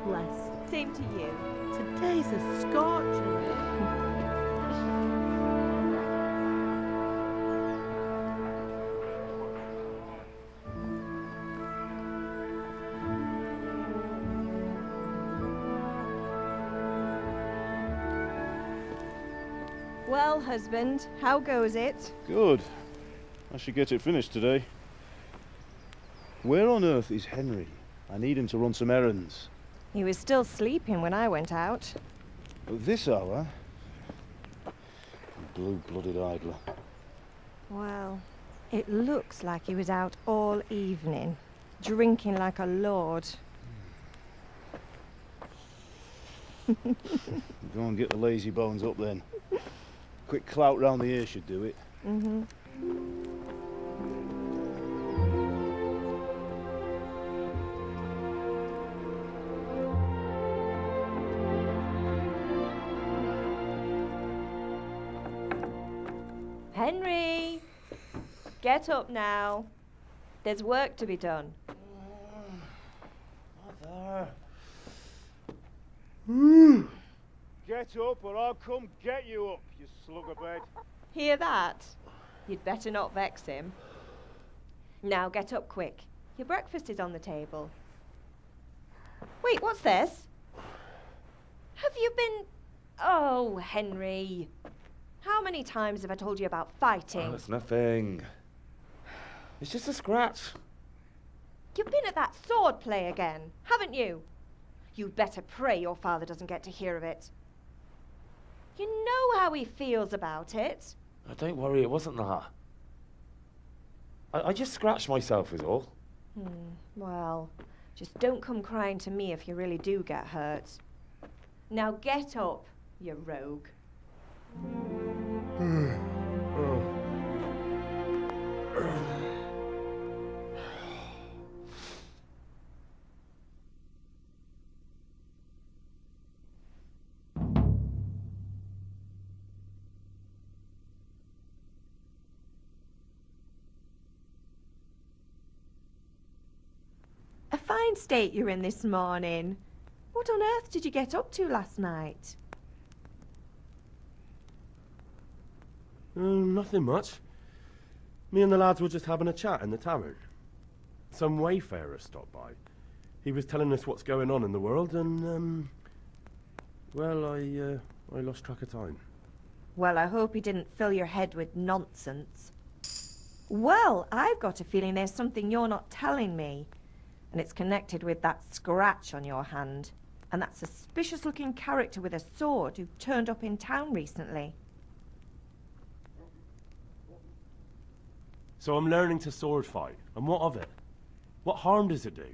bless. Same to you. Today's a scorcher. Well, husband, how goes it? Good. I should get it finished today. Where on earth is Henry? I need him to run some errands. He was still sleeping when I went out. At this hour? Blue-blooded idler. Well, it looks like he was out all evening, drinking like a lord. Go and get the lazy bones up then. Quick clout round the ear should do it. Mm-hmm. Henry! Get up now. There's work to be done. Mother. Get up or I'll come get you up, you slugabed. Hear that? You'd better not vex him. Now get up quick. Your breakfast is on the table. Wait, what's this? Have you been... Oh, Henry. How many times have I told you about fighting? Oh, it's nothing. It's just a scratch. You've been at that sword play again, haven't you? You'd better pray your father doesn't get to hear of it. You know how he feels about it. Oh, don't worry, it wasn't that. I just scratched myself is all. Well, just don't come crying to me if you really do get hurt. Now get up, you rogue. A fine state you're in this morning. What on earth did you get up to last night? Nothing much. Me and the lads were just having a chat in the tavern. Some wayfarer stopped by. He was telling us what's going on in the world and, well, I lost track of time. Well, I hope he didn't fill your head with nonsense. Well, I've got a feeling there's something you're not telling me. And it's connected with that scratch on your hand. And that suspicious-looking character with a sword who turned up in town recently. So I'm learning to sword fight, and what of it? What harm does it do?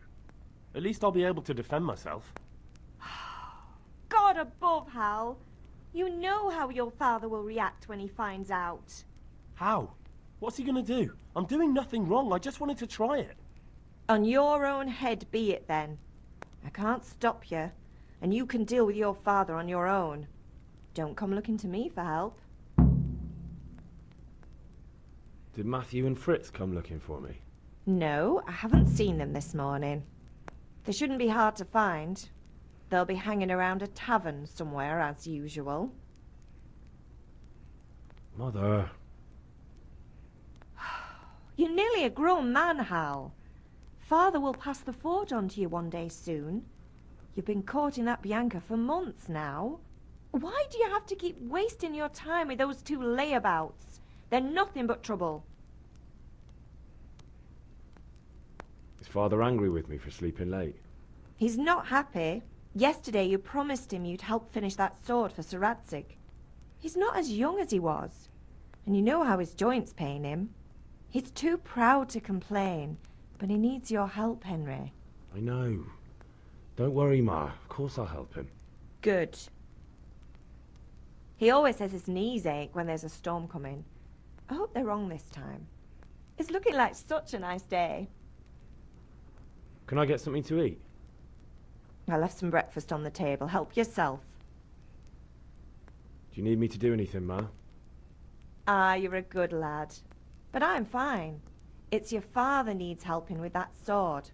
At least I'll be able to defend myself. God above, Hal. You know how your father will react when he finds out. How? What's he gonna do? I'm doing nothing wrong, I just wanted to try it. On your own head be it then. I can't stop you, and you can deal with your father on your own. Don't come looking to me for help. Did Matthew and Fritz come looking for me? No, I haven't seen them this morning. They shouldn't be hard to find. They'll be hanging around a tavern somewhere, as usual. Mother. You're nearly a grown man, Hal. Father will pass the forge on to you one day soon. You've been courting that Bianca for months now. Why do you have to keep wasting your time with those two layabouts? They're nothing but trouble. Is Father angry with me for sleeping late? He's not happy. Yesterday you promised him you'd help finish that sword for Sir Radzig. He's not as young as he was, and you know how his joints pain him. He's too proud to complain, but he needs your help, Henry. I know. Don't worry, Ma. Of course I'll help him. Good. He always says his knees ache when there's a storm coming. I hope they're wrong this time. It's looking like such a nice day. Can I get something to eat? I left some breakfast on the table. Help yourself. Do you need me to do anything, Ma? Ah, you're a good lad. But I'm fine. It's your father needs helping with that sword.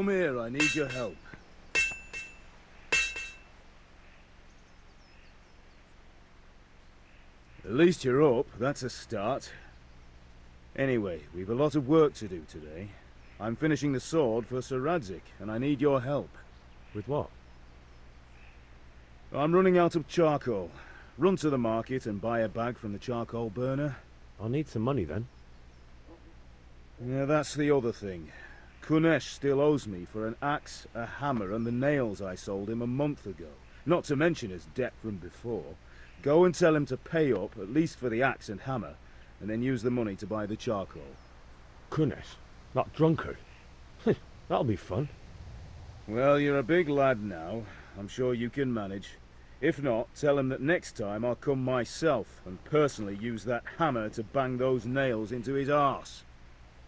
come here, I need your help. At least you're up, that's a start. Anyway, we've a lot of work to do today. I'm finishing the sword for Sir Radzig, and I need your help. With what? I'm running out of charcoal. Run to the market and buy a bag from the charcoal burner. I'll need some money then. Yeah, that's the other thing. Kunesh still owes me for an axe, a hammer, and the nails I sold him a month ago. Not to mention his debt from before. Go and tell him to pay up, at least for the axe and hammer, and then use the money to buy the charcoal. Kunesh? That drunkard? That'll be fun. Well, you're a big lad now. I'm sure you can manage. If not, tell him that next time I'll come myself and personally use that hammer to bang those nails into his arse.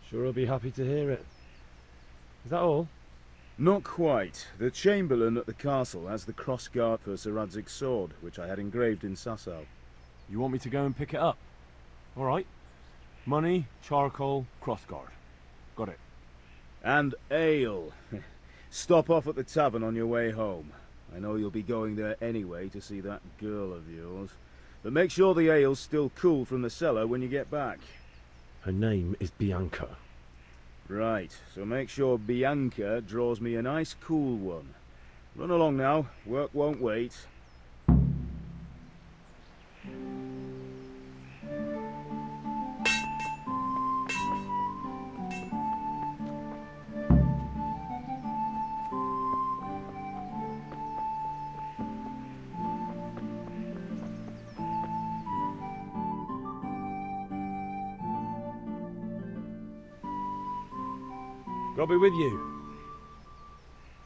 Sure I'll be happy to hear it. Is that all? Not quite. The Chamberlain at the castle has the crossguard for Sir Radzig's sword, which I had engraved in Sasau. You want me to go and pick it up? All right. Money, charcoal, crossguard. Got it. And ale. Stop off at the tavern on your way home. I know you'll be going there anyway to see that girl of yours. But make sure the ale's still cool from the cellar when you get back. Her name is Bianca. Right, so make sure Bianca draws me a nice cool one. Run along now, work won't wait. I'll be with you.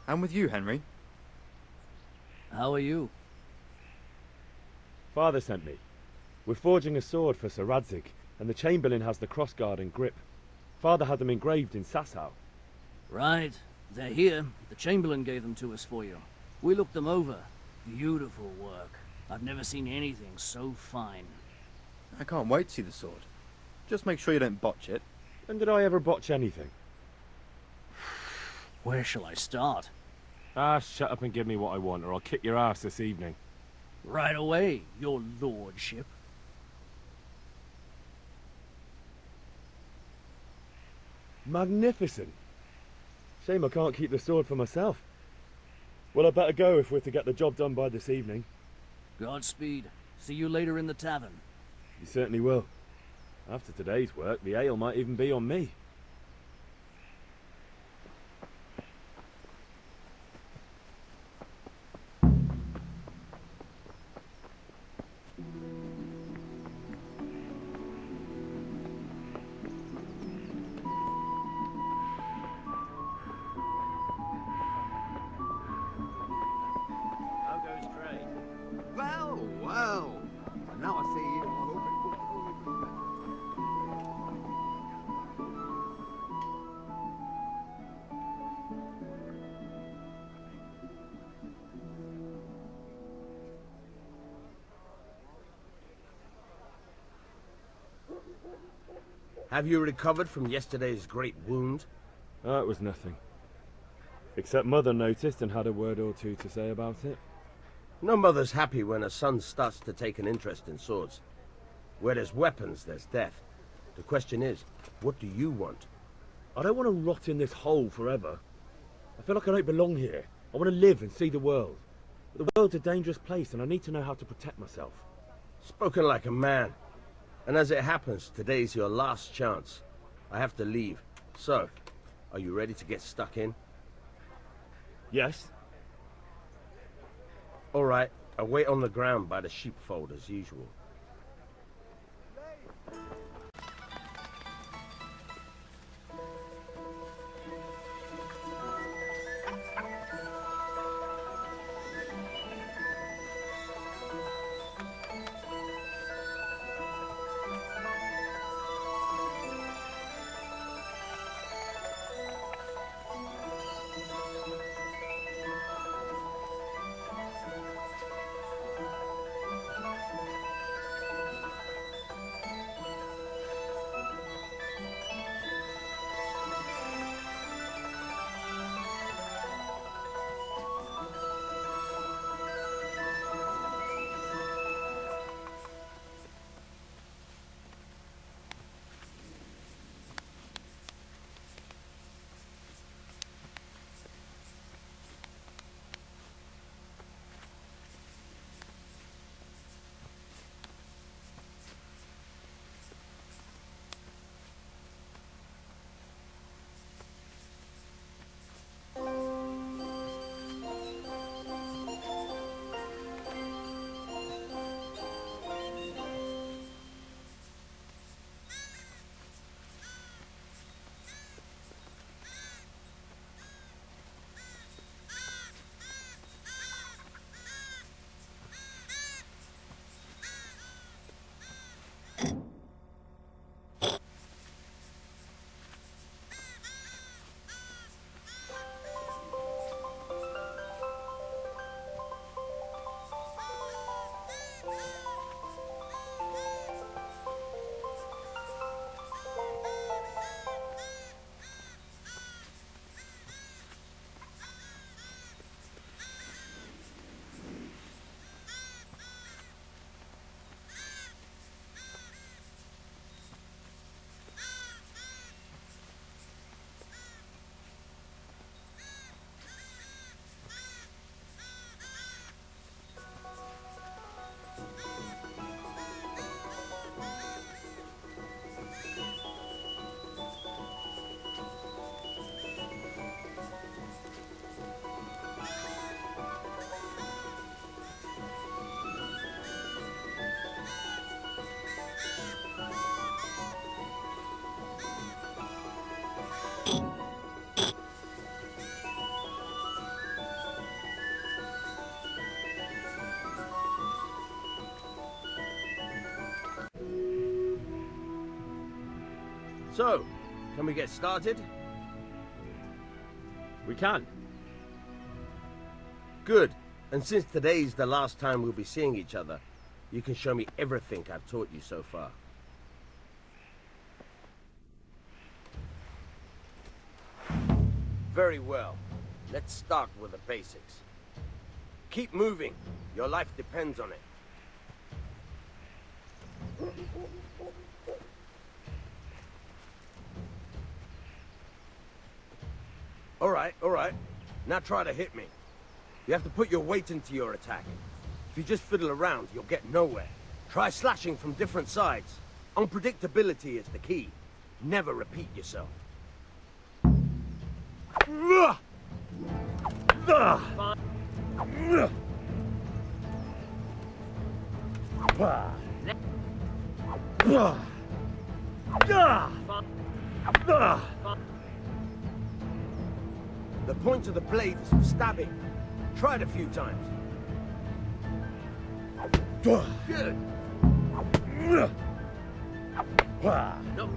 And with you, Henry. How are you? Father sent me. We're forging a sword for Sir Radzig, and the Chamberlain has the crossguard and grip. Father had them engraved in Sasau. Right. They're here. The Chamberlain gave them to us for you. We looked them over. Beautiful work. I've never seen anything so fine. I can't wait to see the sword. Just make sure you don't botch it. When did I ever botch anything? Where shall I start? Ah, shut up and give me what I want, or I'll kick your ass this evening. Right away, your lordship. Magnificent. Shame I can't keep the sword for myself. Well, I better go if we're to get the job done by this evening. Godspeed. See you later in the tavern. You certainly will. After today's work, the ale might even be on me. Well, well. Now I see you. I hope Have you recovered from yesterday's great wound? Oh, it was nothing. Except Mother noticed and had a word or two to say about it. No mother's happy when her son starts to take an interest in swords. Where there's weapons, there's death. The question is, what do you want? I don't want to rot in this hole forever. I feel like I don't belong here. I want to live and see the world. But the world's a dangerous place and I need to know how to protect myself. Spoken like a man. And as it happens, today's your last chance. I have to leave. So, are you ready to get stuck in? Yes? All right, I'll wait on the ground by the sheepfold as usual. So, can we get started? We can. Good. And since today's the last time we'll be seeing each other, you can show me everything I've taught you so far. Very well. Let's start with the basics. Keep moving. Your life depends on it. All right. Now try to hit me. You have to put your weight into your attack. If you just fiddle around, you'll get nowhere. Try slashing from different sides. Unpredictability is the key. Never repeat yourself. The point of the blade is for stabbing. Try it a few times. Good. No.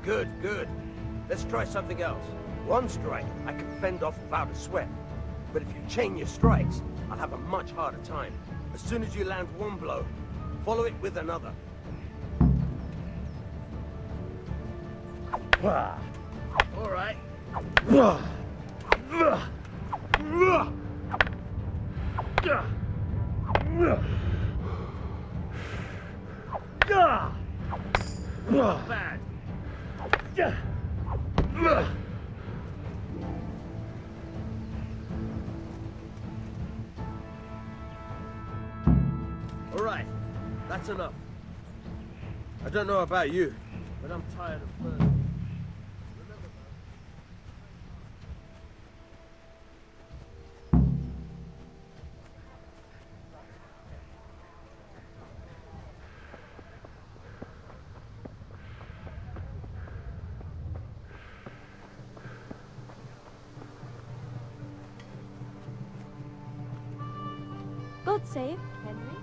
Good. Let's try something else. One strike, I can fend off without a sweat. But if you chain your strikes, I'll have a much harder time. As soon as you land one blow, follow it with another. All right. Not bad. All right, that's enough. I don't know about you, but I'm tired of burning. God save Henry.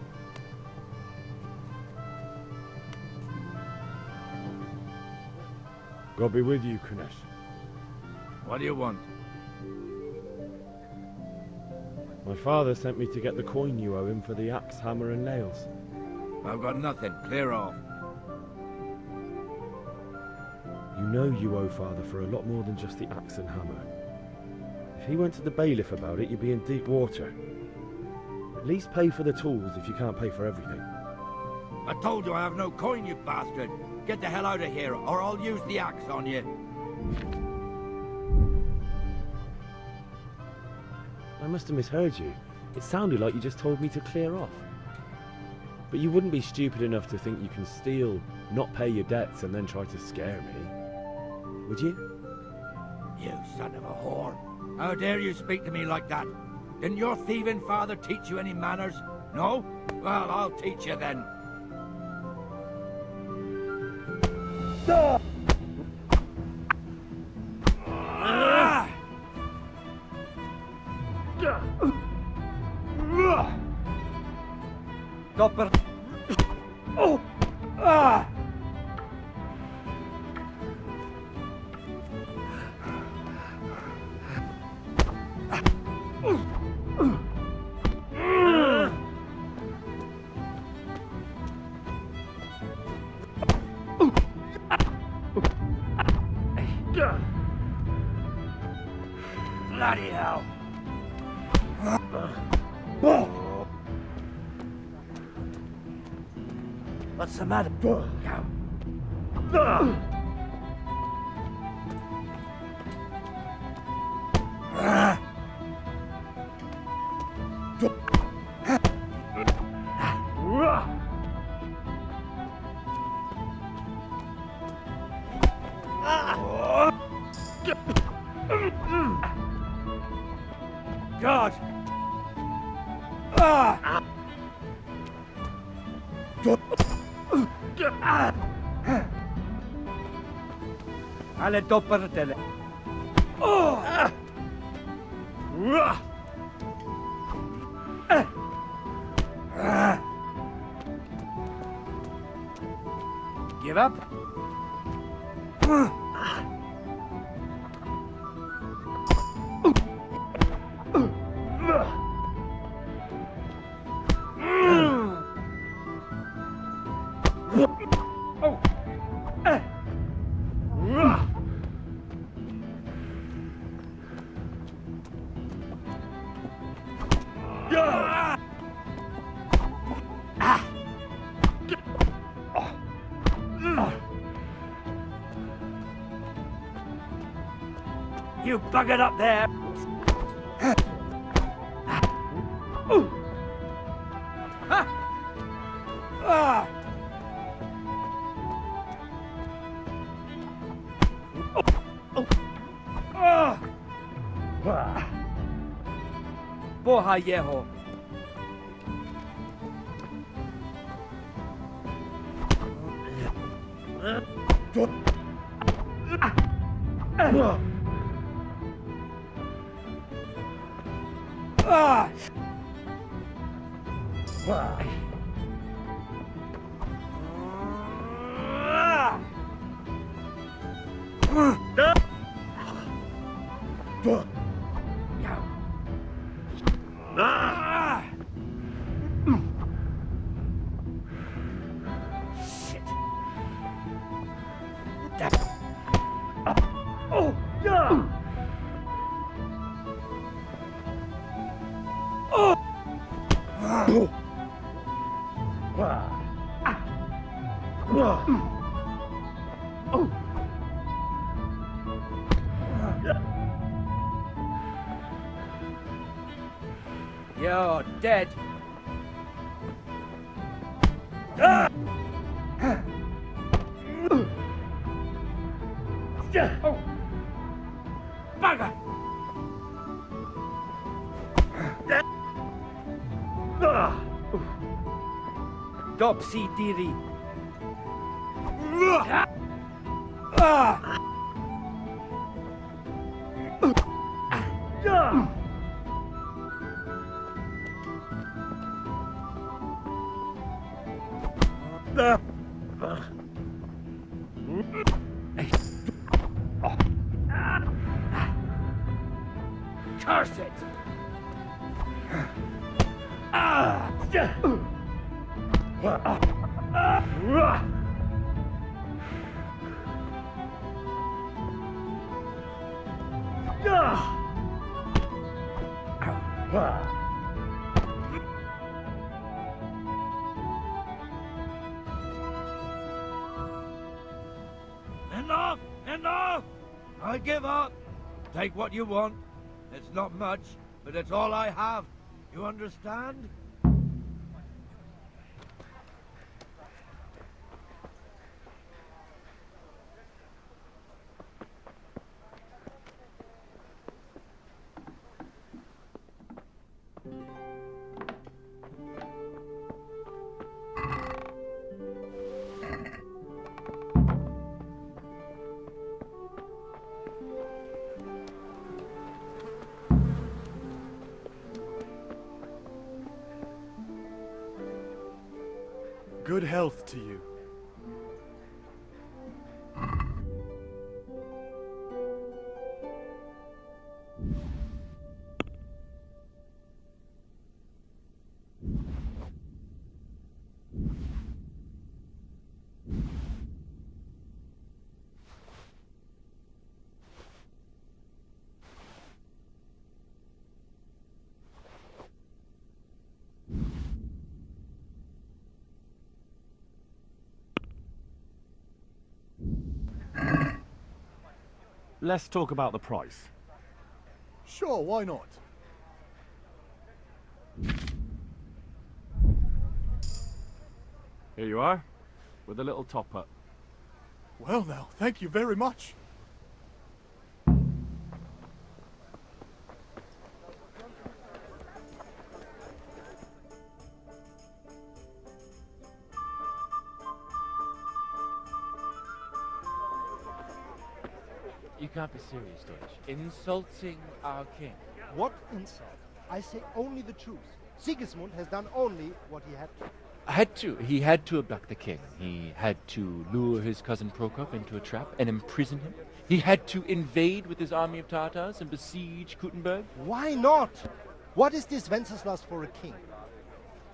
God be with you, Kunesh. What do you want? My father sent me to get the coin you owe him for the axe, hammer and nails. I've got nothing. Clear off. You know you owe father for a lot more than just the axe and hammer. If he went to the bailiff about it, you'd be in deep water. At least pay for the tools if you can't pay for everything. I told you I have no coin, you bastard. Get the hell out of here, or I'll use the axe on you. I must have misheard you. It sounded like you just told me to clear off. But you wouldn't be stupid enough to think you can steal, not pay your debts, and then try to scare me, would you? You son of a whore. How dare you speak to me like that? Didn't your thieving father teach you any manners? No? Well, I'll teach you then. Bloody hell. What's the matter? Go. God! Alle doppertele. Give up? You buggered up there! Boha yeho. You're dead. Bugger! Dopsy diri. Curse it! Enough! Enough! I give up. Take what you want. It's not much, but it's all I have. You understand? Good health to you. Let's talk about the price. Sure, why not? Here you are, with a little top-up. Well now, thank you very much. You can't be serious, Deutsch. Insulting our king. What insult? I say only the truth. Sigismund has done only what he had to. He had to abduct the king. He had to lure his cousin Prokop into a trap and imprison him. He had to invade with his army of Tatars and besiege Kuttenberg. Why not? What is this Wenceslas for a king?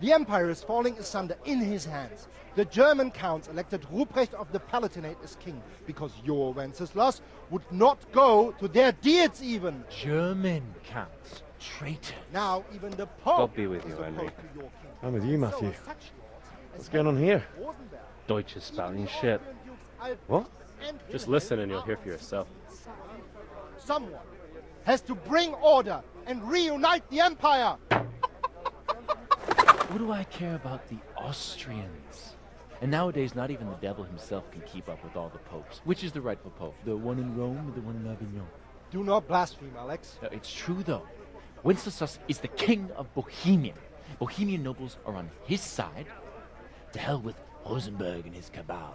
The empire is falling asunder in his hands. The German counts elected Ruprecht of the Palatinate as king because your Wenceslas would not go to their deeds even. German counts. Traitor. Now even the Pope God be with is you, Henry. opposed to your king. I'm with you, Matthew. So such lords What's as going on here? Rosenberg, Deutsch is spouting shit. What? and Just Wilhelm listen and you'll hear for yourself. Someone has to bring order and reunite the empire. What do I care about the Austrians? And nowadays, not even the devil himself can keep up with all the popes. Which is the rightful pope? The one in Rome or the one in Avignon? Do not blaspheme, Alex. No, it's true, though. Wenceslas is the king of Bohemia. Bohemian nobles are on his side. To hell with Rosenberg and his cabal.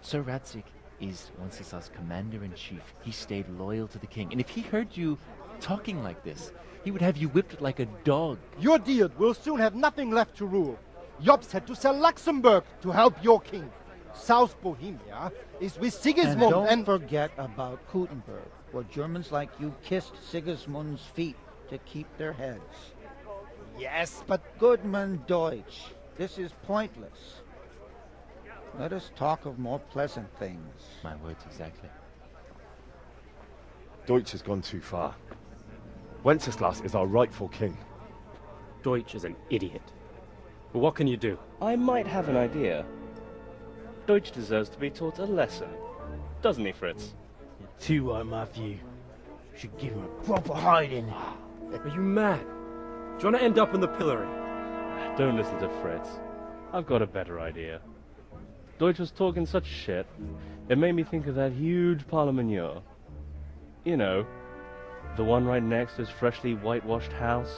Sir Radzig is Wenceslas' commander-in-chief. He stayed loyal to the king. And if he heard you talking like this, he would have you whipped like a dog. Your Diet will soon have nothing left to rule. Jobst had to sell Luxembourg to help your king. South Bohemia is with Sigismund and don't forget about Kuttenberg, where Germans like you kissed Sigismund's feet to keep their heads. Yes, but Goodman Deutsch, this is pointless. Let us talk of more pleasant things. My words exactly. Deutsch has gone too far. Wenceslas is our rightful king. Deutsch is an idiot. But what can you do? I might have an idea. Deutsch deserves to be taught a lesson. Doesn't he, Fritz? You're too right, Matthew. Should give him a proper hiding. Are you mad? Do you want to end up in the pillory? Don't listen to Fritz. I've got a better idea. Deutsch was talking such shit, it made me think of that huge parliament. You know, the one right next to his freshly whitewashed house.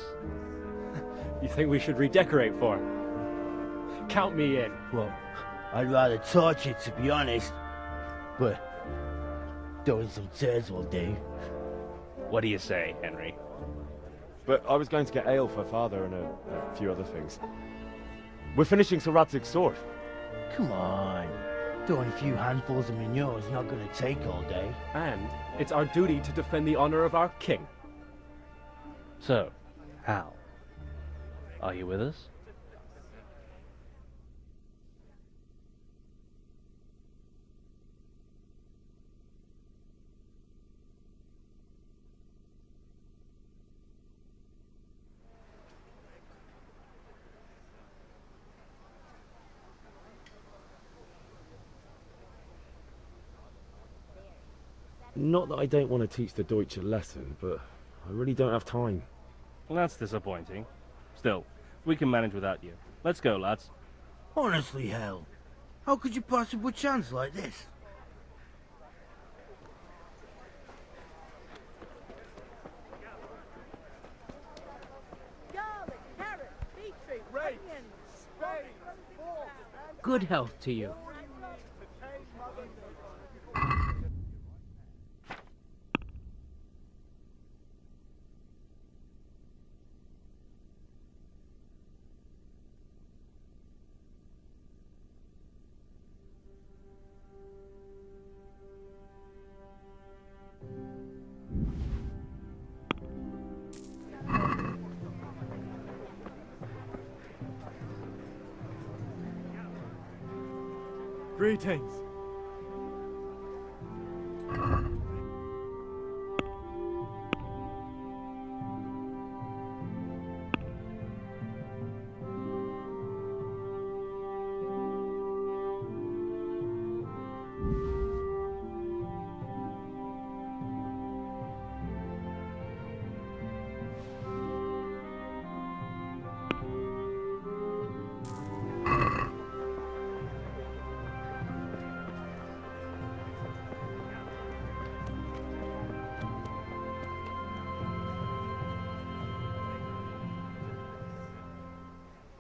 You think we should redecorate for him? Count me in. Well, I'd rather torch it, to be honest. But throwing some tears will do. What do you say, Henry? But I was going to get ale for father and a few other things. We're finishing Sir Radzig's sword. Come on. Throwing a few handfuls of manure is not going to take all day. And it's our duty to defend the honor of our king. So, Hal, are you with us? Not that I don't want to teach the Deutsch a lesson, but I really don't have time. Well, that's disappointing. Still, we can manage without you. Let's go, lads. Honestly, Hal, how could you possibly chance like this? Garlic, carrot, beetroot, onions, spinach. Good health to you. Greetings.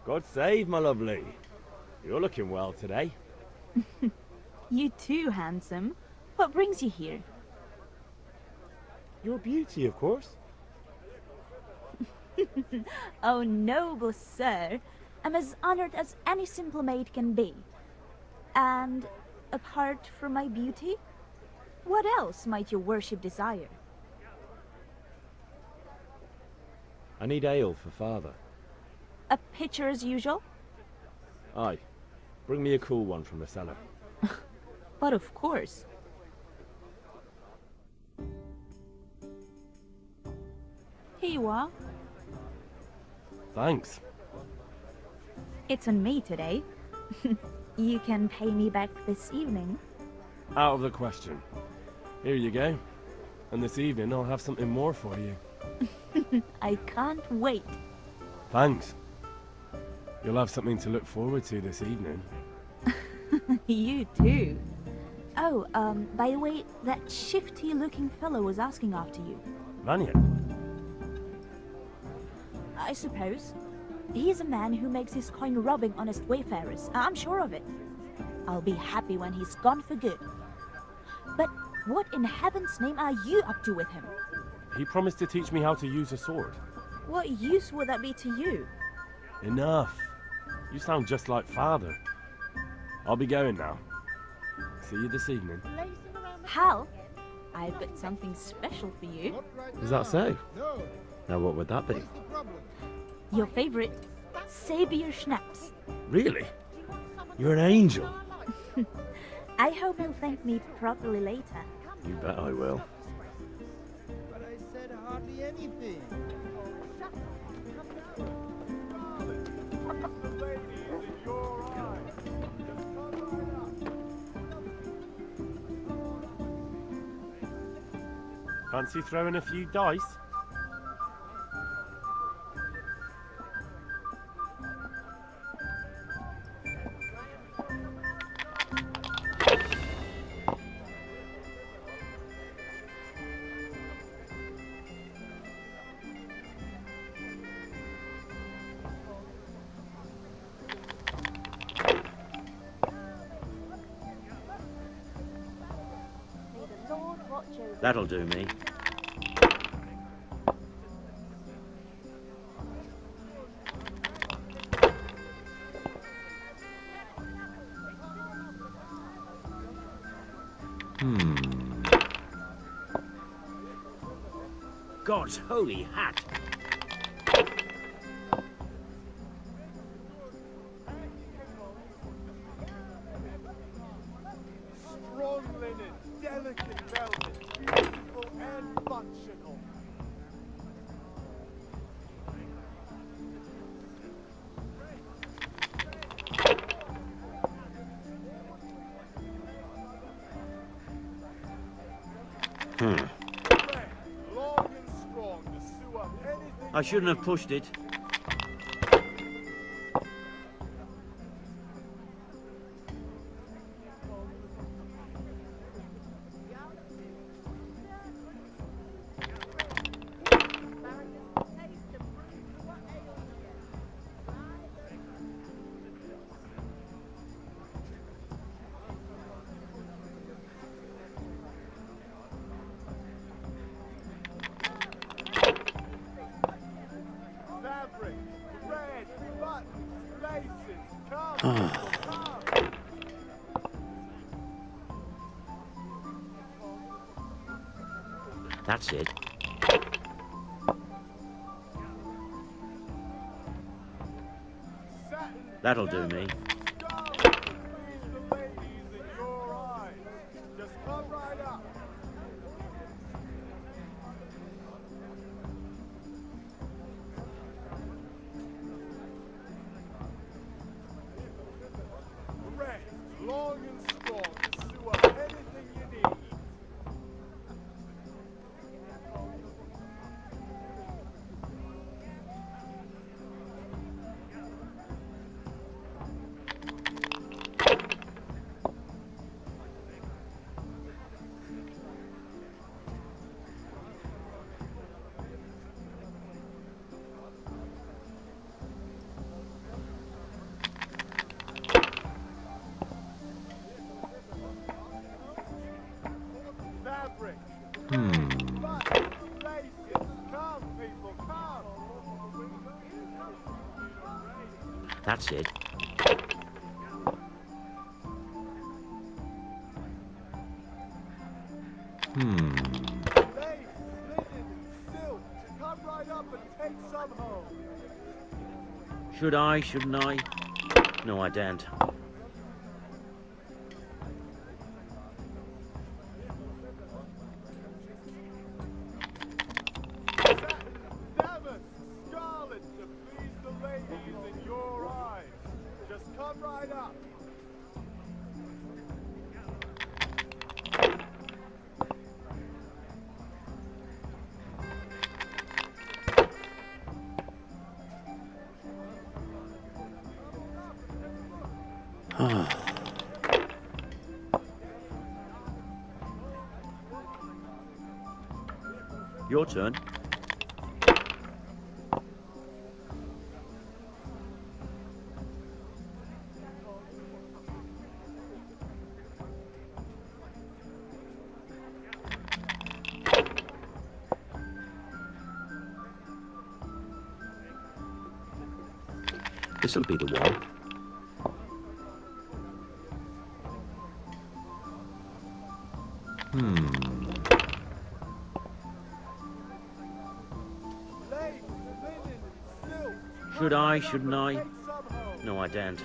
God save, my lovely. You're looking well today. You too, handsome. What brings you here? Your beauty, of course. Oh, noble sir, I'm as honored as any simple maid can be. And apart from my beauty, what else might your worship desire? I need ale for father. A pitcher as usual? Aye. Bring me a cool one from the cellar. But of course. Here you are. Thanks. It's on me today. You can pay me back this evening. Out of the question. Here you go. And this evening I'll have something more for you. I can't wait. Thanks. You'll have something to look forward to this evening. You too. Oh, by the way, that shifty-looking fellow was asking after you. Vanya? I suppose. He's a man who makes his coin robbing honest wayfarers. I'm sure of it. I'll be happy when he's gone for good. But what in heaven's name are you up to with him? He promised to teach me how to use a sword. What use would that be to you? Enough. You sound just like father. I'll be going now. See you this evening. Hal, I've got something special for you. Is that so? Now what would that be? Your favorite, Sabier Schnapps. Really? You're an angel. I hope you'll thank me properly later. You bet I will. But I said hardly anything. Fancy throwing a few dice? That'll do me. God's holy hat! Strong linen, delicate velvet, beautiful and functional. Long and strong to sew up anything. I shouldn't have pushed it. Fabric, thread, buttons, laces, come. That's it. That'll do me. Just come right up. Thread, long and strong to sew up anything you need. Fabric. That's it. Lace, linen, silk. Come right up and take some home. Should I, shouldn't I? No, I daren't. Damask, scarlet to please the ladies in your eyes. Just come right up. Your turn. This'll be the one. Lace, linen, silk. Should I, shouldn't I? Take some home. No, I daren't.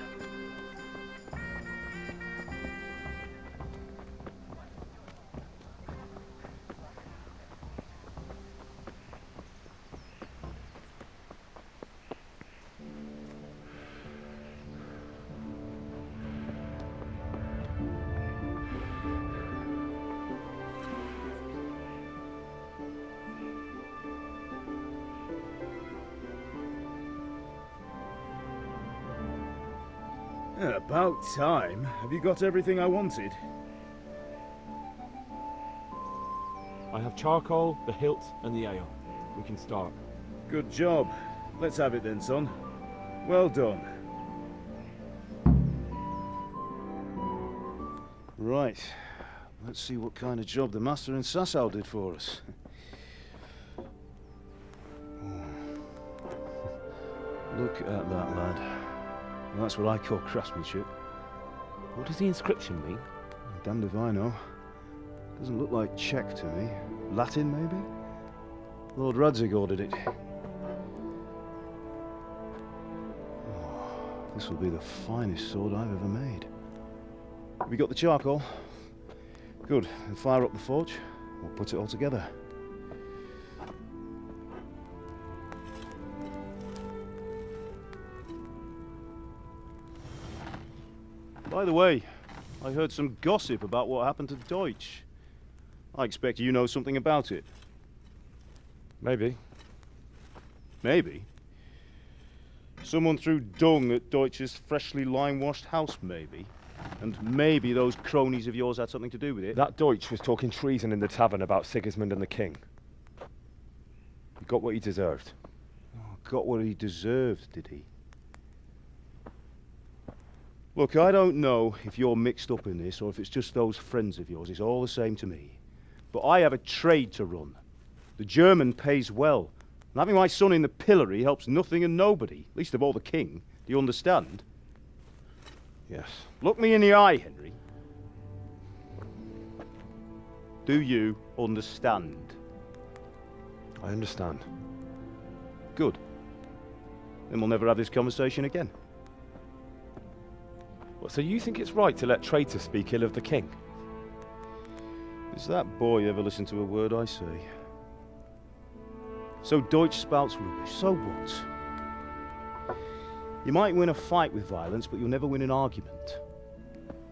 Yeah, about time. Have you got everything I wanted? I have charcoal, the hilt, and the ale. We can start. Good job. Let's have it then, son. Well done. Right. Let's see what kind of job the master in Sasau did for us. Look at that, lad. Well, that's what I call craftsmanship. What does the inscription mean? Damned if I know. Doesn't look like Czech to me. Latin, maybe? Lord Radzig ordered it. Oh, this will be the finest sword I've ever made. Have you got the charcoal? Good. Then fire up the forge. We'll put it all together. By the way, I heard some gossip about what happened to Deutsch. I expect you know something about it. Maybe. Maybe? Someone threw dung at Deutsch's freshly lime-washed house, maybe? And maybe those cronies of yours had something to do with it? That Deutsch was talking treason in the tavern about Sigismund and the king. He got what he deserved. Oh, got what he deserved, did he? Look, I don't know if you're mixed up in this or if it's just those friends of yours. It's all the same to me. But I have a trade to run. The German pays well. And having my son in the pillory helps nothing and nobody, least of all the king. Do you understand? Yes. Look me in the eye, Henry. Do you understand? I understand. Good. Then we'll never have this conversation again. What, so you think it's right to let traitors speak ill of the king? Does that boy ever listen to a word I say? So Deutsch spouts rubbish, so what? You might win a fight with violence, but you'll never win an argument.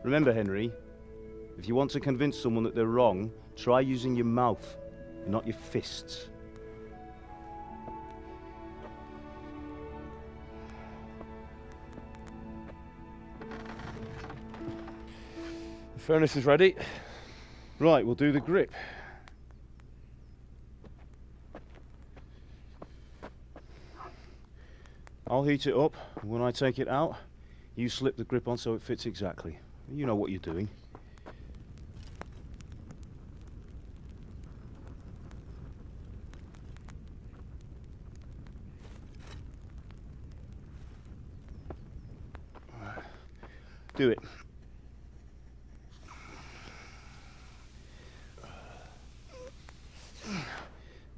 Remember, Henry, if you want to convince someone that they're wrong, try using your mouth, and not your fists. The furnace is ready. Right, we'll do the grip. I'll heat it up, and when I take it out, you slip the grip on so it fits exactly. You know what you're doing. Do it.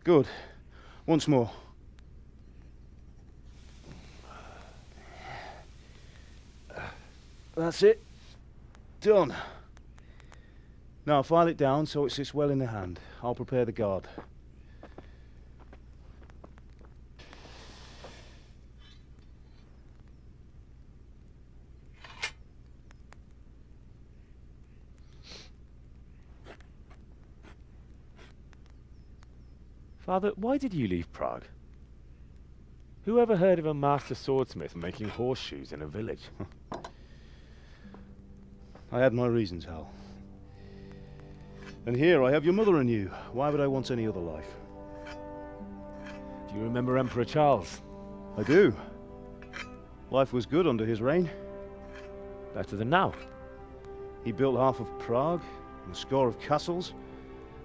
Good. Once more. That's it. Done. Now file it down so it sits well in the hand. I'll prepare the guard. Father, why did you leave Prague? Who ever heard of a master swordsmith making horseshoes in a village? I had my reasons, Hal. And here I have your mother and you. Why would I want any other life? Do you remember Emperor Charles? I do. Life was good under his reign. Better than now. He built half of Prague, and a score of castles,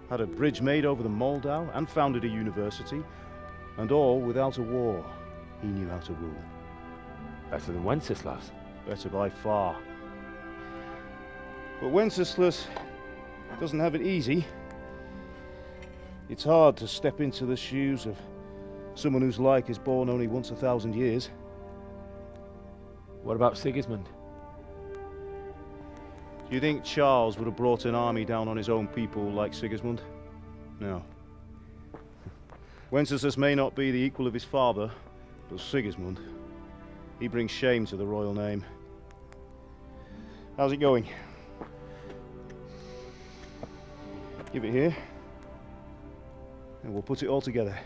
had a bridge made over the Moldau, and founded a university, and all without a war. He knew how to rule. Better than Wenceslas. Better by far. But Wenceslas doesn't have it easy. It's hard to step into the shoes of someone whose like is born only once 1,000 years. What about Sigismund? Do you think Charles would have brought an army down on his own people like Sigismund? No. Wenceslas may not be the equal of his father, but Sigismund, he brings shame to the royal name. How's it going? Give it here, and we'll put it all together.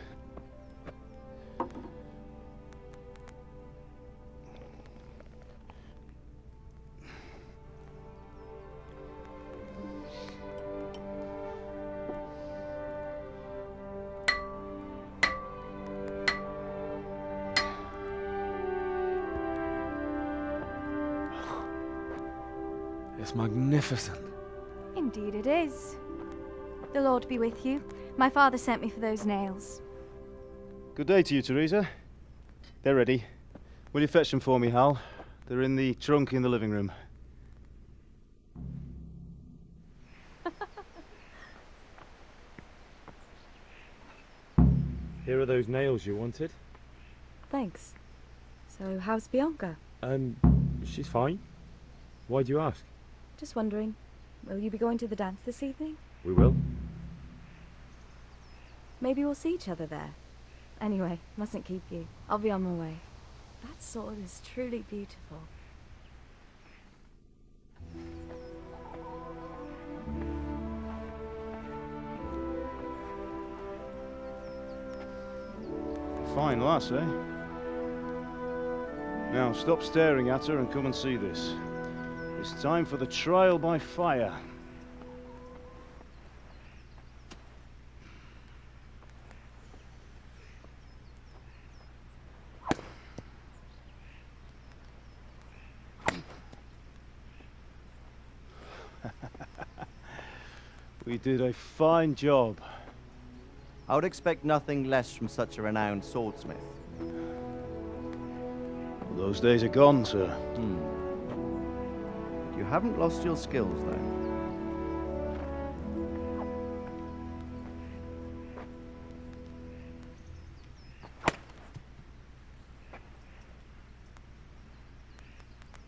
It's magnificent. Indeed it is. The Lord be with you. My father sent me for those nails. Good day to you, Teresa. They're ready. Will you fetch them for me, Hal? They're in the trunk in the living room. Here are those nails you wanted. Thanks. So, how's Bianca? She's fine. Why do you ask? Just wondering, will you be going to the dance this evening? We will. Maybe we'll see each other there. Anyway, mustn't keep you. I'll be on my way. That sword is truly beautiful. Fine lass, eh? Now stop staring at her and come and see this. It's time for the trial by fire. We did a fine job. I would expect nothing less from such a renowned swordsmith. Well, those days are gone, sir. You haven't lost your skills, though.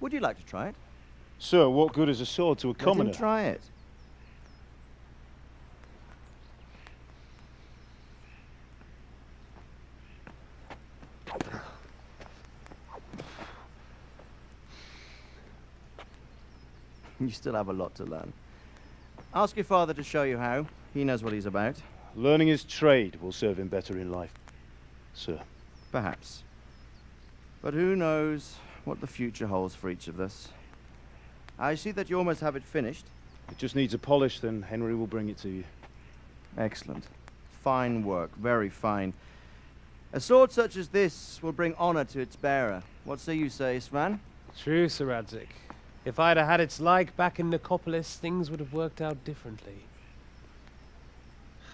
Would you like to try it? Sir, what good is a sword to a commoner? Let him try it. You still have a lot to learn. Ask your father to show you how. He knows what he's about. Learning his trade will serve him better in life, sir. Perhaps. But who knows what the future holds for each of us. I see that you almost have it finished. It just needs a polish, then Henry will bring it to you. Excellent. Fine work, very fine. A sword such as this will bring honor to its bearer. What say you, Svan? True, Sir Radzig. If I'd have had its like back in Nicopolis, things would have worked out differently.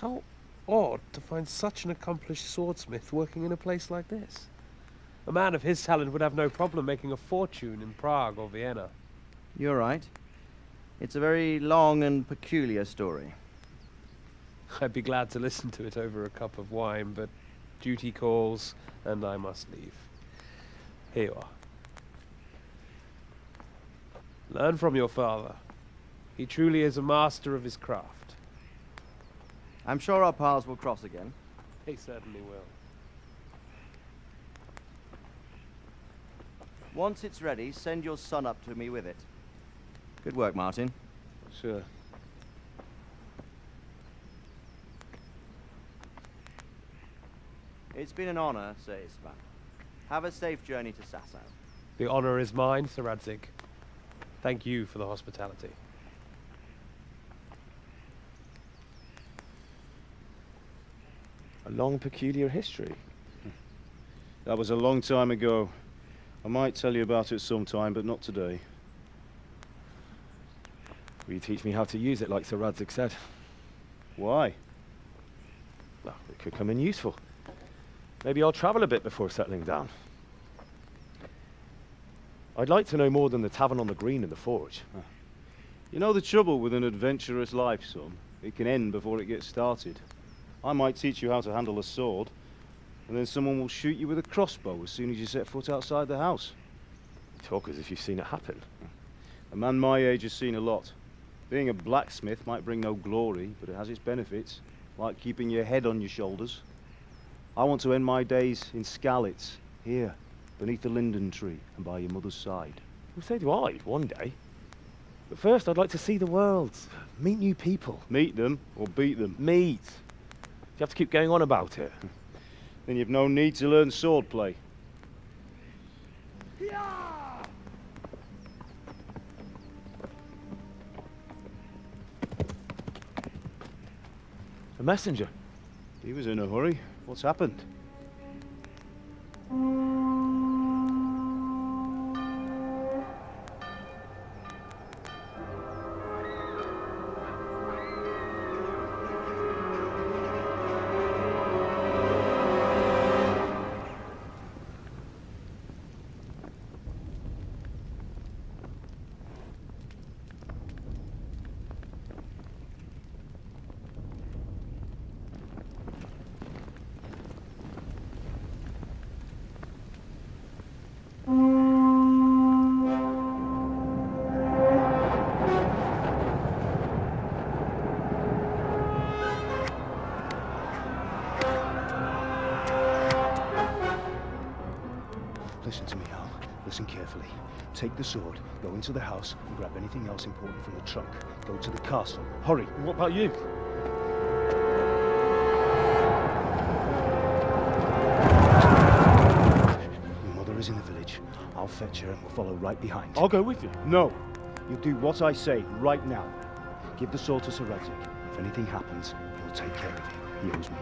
How odd to find such an accomplished swordsmith working in a place like this. A man of his talent would have no problem making a fortune in Prague or Vienna. You're right. It's a very long and peculiar story. I'd be glad to listen to it over a cup of wine, but duty calls, and I must leave. Here you are. Learn from your father. He truly is a master of his craft. I'm sure our paths will cross again. He certainly will. Once it's ready, send your son up to me with it. Good work, Martin. Sure. It's been an honor, Sir Ispan. Have a safe journey to Sasau. The honor is mine, Sir Radzig. Thank you for the hospitality. A long, peculiar history. That was a long time ago. I might tell you about it sometime, but not today. Will you teach me how to use it like Sir Radzig said? Why? Well, it could come in useful. Maybe I'll travel a bit before settling down. I'd like to know more than the tavern on the green and the forge. You know the trouble with an adventurous life, son? It can end before it gets started. I might teach you how to handle a sword, and then someone will shoot you with a crossbow as soon as you set foot outside the house. You talk as if you've seen it happen. A man my age has seen a lot. Being a blacksmith might bring no glory, but it has its benefits, like keeping your head on your shoulders. I want to end my days in Skalitz, here, beneath the linden tree and by your mother's side. Well, so do I, one day. But first, I'd like to see the world, meet new people. Meet them or beat them? Meet. You have to keep going on about it. Then you've no need to learn swordplay. A messenger. He was in a hurry. What's happened? Listen to me, Hal. Listen carefully. Take the sword, go into the house, and grab anything else important from the trunk. Go to the castle. Hurry! And what about you? Your mother is in the village. I'll fetch her and we'll follow right behind. I'll go with you. No! You'll do what I say right now. Give the sword to Sir Radzig. If anything happens, he'll take care of you. He owes me.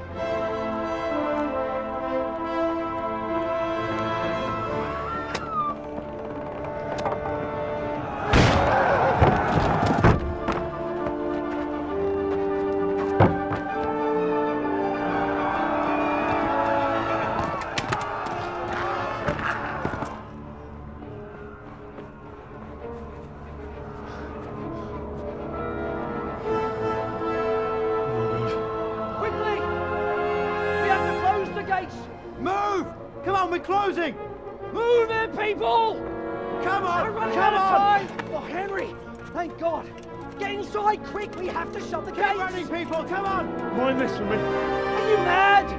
Move! Come on, we're closing! Move it, people! Come on! We're running Come out of on! time! Oh, Henry! Thank God! Get inside, quick! We have to shut the gates! Get running, people! Come on! Mind this for me. Are you mad?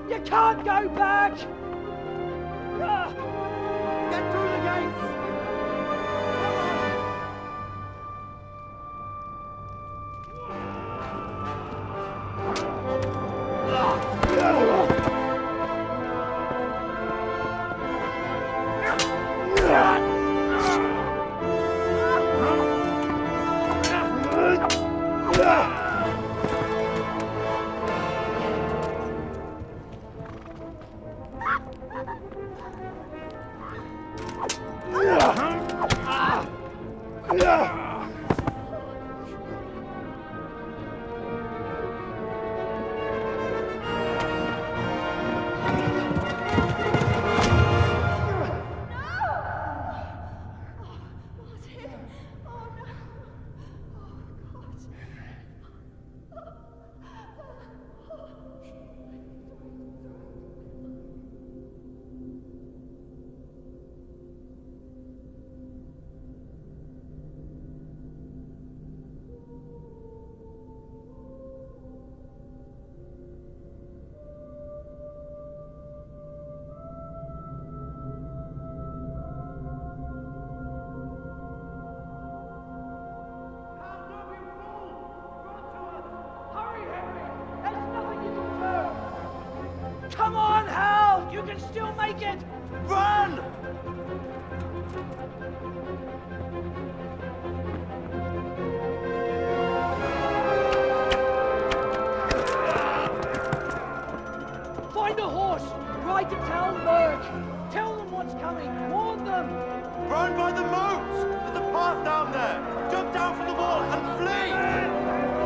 You can't go back! Ah. Get through the gates! Find a horse! Ride to town, Lurk! Tell them what's coming! Warn them! Run by the moat! There's a path down there! Jump down from the wall and flee!